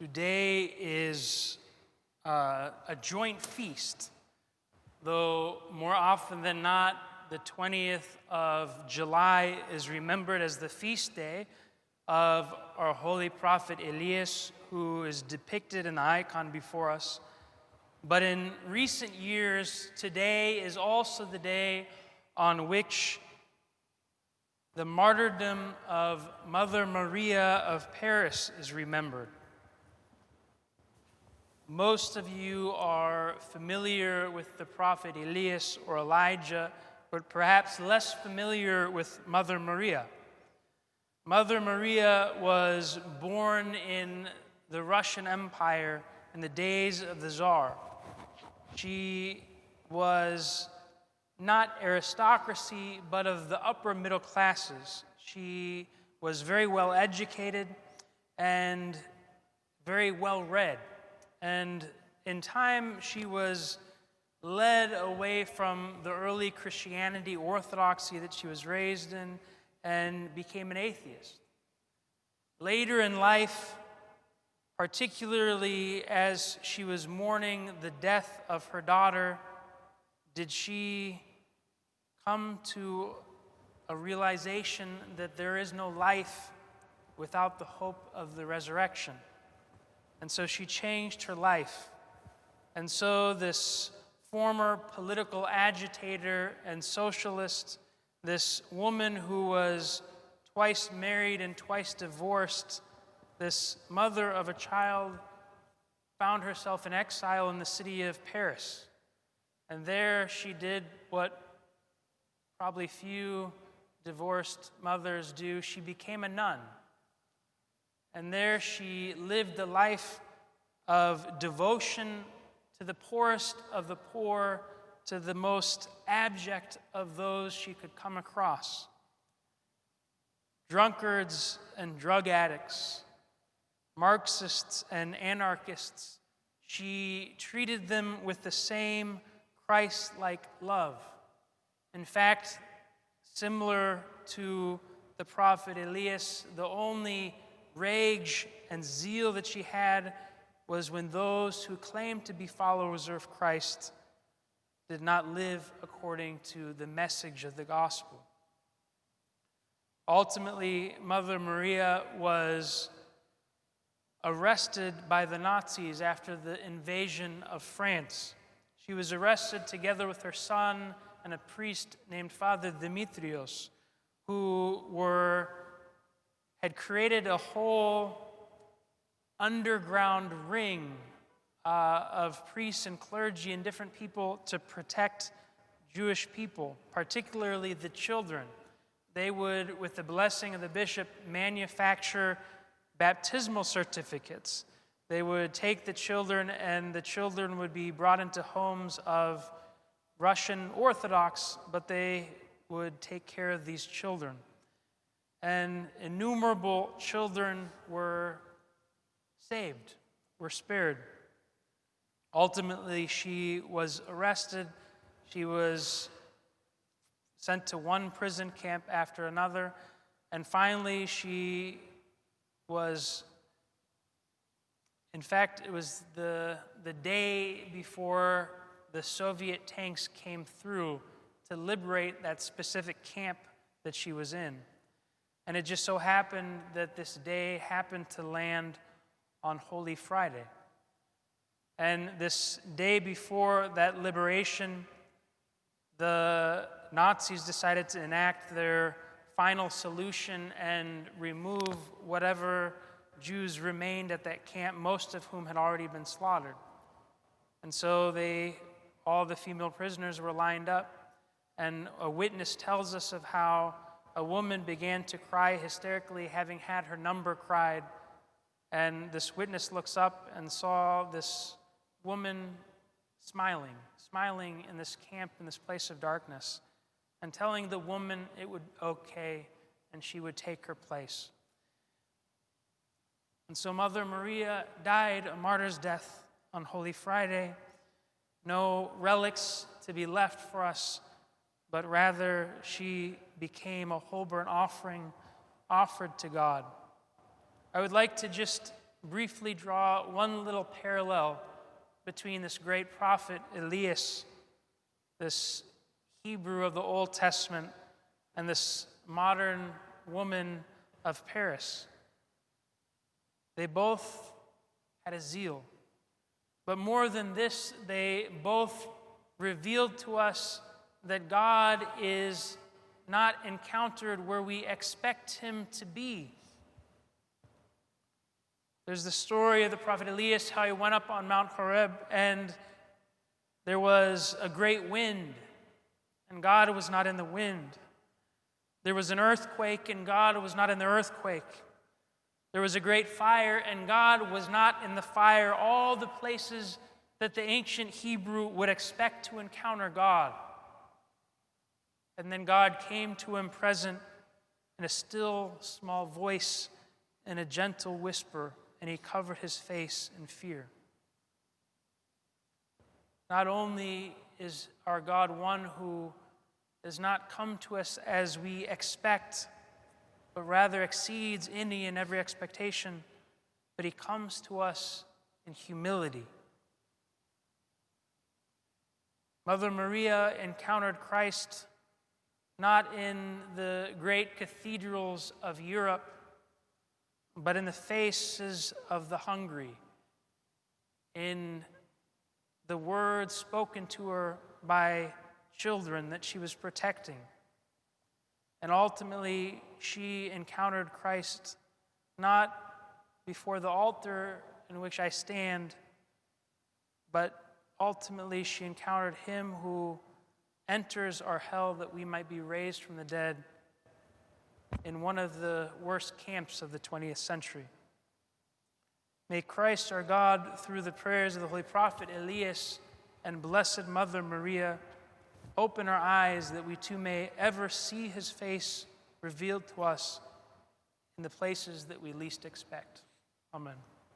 Today is a joint feast, though more often than not, the 20th of July is remembered as the feast day of our holy prophet Elias, who is depicted in the icon before us. But in recent years, today is also the day on which the martyrdom of Mother Maria of Paris is remembered. Most of you are familiar with the prophet Elias or Elijah, but perhaps less familiar with Mother Maria. Mother Maria was born in the Russian Empire in the days of the Tsar. She was not aristocracy, but of the upper middle classes. She was very well educated and very well read. And in time, she was led away from the early Christianity orthodoxy that she was raised in and became an atheist. Later in life, particularly as she was mourning the death of her daughter, did she come to a realization that there is no life without the hope of the resurrection. And so she changed her life. And so this former political agitator and socialist, this woman who was twice married and twice divorced, this mother of a child, found herself in exile in the city of Paris. And there she did what probably few divorced mothers do. She became a nun. And there she lived a life of devotion to the poorest of the poor, to the most abject of those she could come across. Drunkards and drug addicts, Marxists and anarchists, she treated them with the same Christ-like love. In fact, similar to the prophet Elias, the only rage and zeal that she had was when those who claimed to be followers of Christ did not live according to the message of the gospel. Ultimately, Mother Maria was arrested by the Nazis after the invasion of France. She was arrested together with her son and a priest named Father Demetrios, who had created a whole underground ring of priests and clergy and different people to protect Jewish people, particularly the children. They would, with the blessing of the bishop, manufacture baptismal certificates. They would take the children, and the children would be brought into homes of Russian Orthodox, but they would take care of these children. And innumerable children were saved, were spared. Ultimately, she was arrested. She was sent to one prison camp after another. And finally, she was, in fact, it was the day before the Soviet tanks came through to liberate that specific camp that she was in. And it just so happened that this day happened to land on Holy Friday. And this day before that liberation, the Nazis decided to enact their final solution and remove whatever Jews remained at that camp, most of whom had already been slaughtered. And so all the female prisoners were lined up, and a witness tells us of how a woman began to cry hysterically, having had her number cried. And this witness looks up and saw this woman smiling in this camp, in this place of darkness, and telling the woman it would be okay and she would take her place. And so Mother Maria died a martyr's death on Holy Friday. No relics to be left for us, but rather she became a whole burnt offering offered to God. I would like to just briefly draw one little parallel between this great prophet Elias, this Hebrew of the Old Testament, and this modern woman of Paris. They both had a zeal. But more than this, they both revealed to us that God is not encountered where we expect him to be. There's the story of the prophet Elias, how he went up on Mount Horeb, and there was a great wind, and God was not in the wind. There was an earthquake, and God was not in the earthquake. There was a great fire, and God was not in the fire. All the places that the ancient Hebrew would expect to encounter God. And then God came to him present in a still, small voice and a gentle whisper, and he covered his face in fear. Not only is our God one who does not come to us as we expect, but rather exceeds any and every expectation, but he comes to us in humility. Mother Maria encountered Christ not in the great cathedrals of Europe, but in the faces of the hungry, in the words spoken to her by children that she was protecting. And ultimately, she encountered Christ not before the altar in which I stand, but ultimately she encountered him who enters our hell that we might be raised from the dead in one of the worst camps of the 20th century. May Christ our God, through the prayers of the holy prophet Elias and Blessed Mother Maria, open our eyes that we too may ever see his face revealed to us in the places that we least expect. Amen.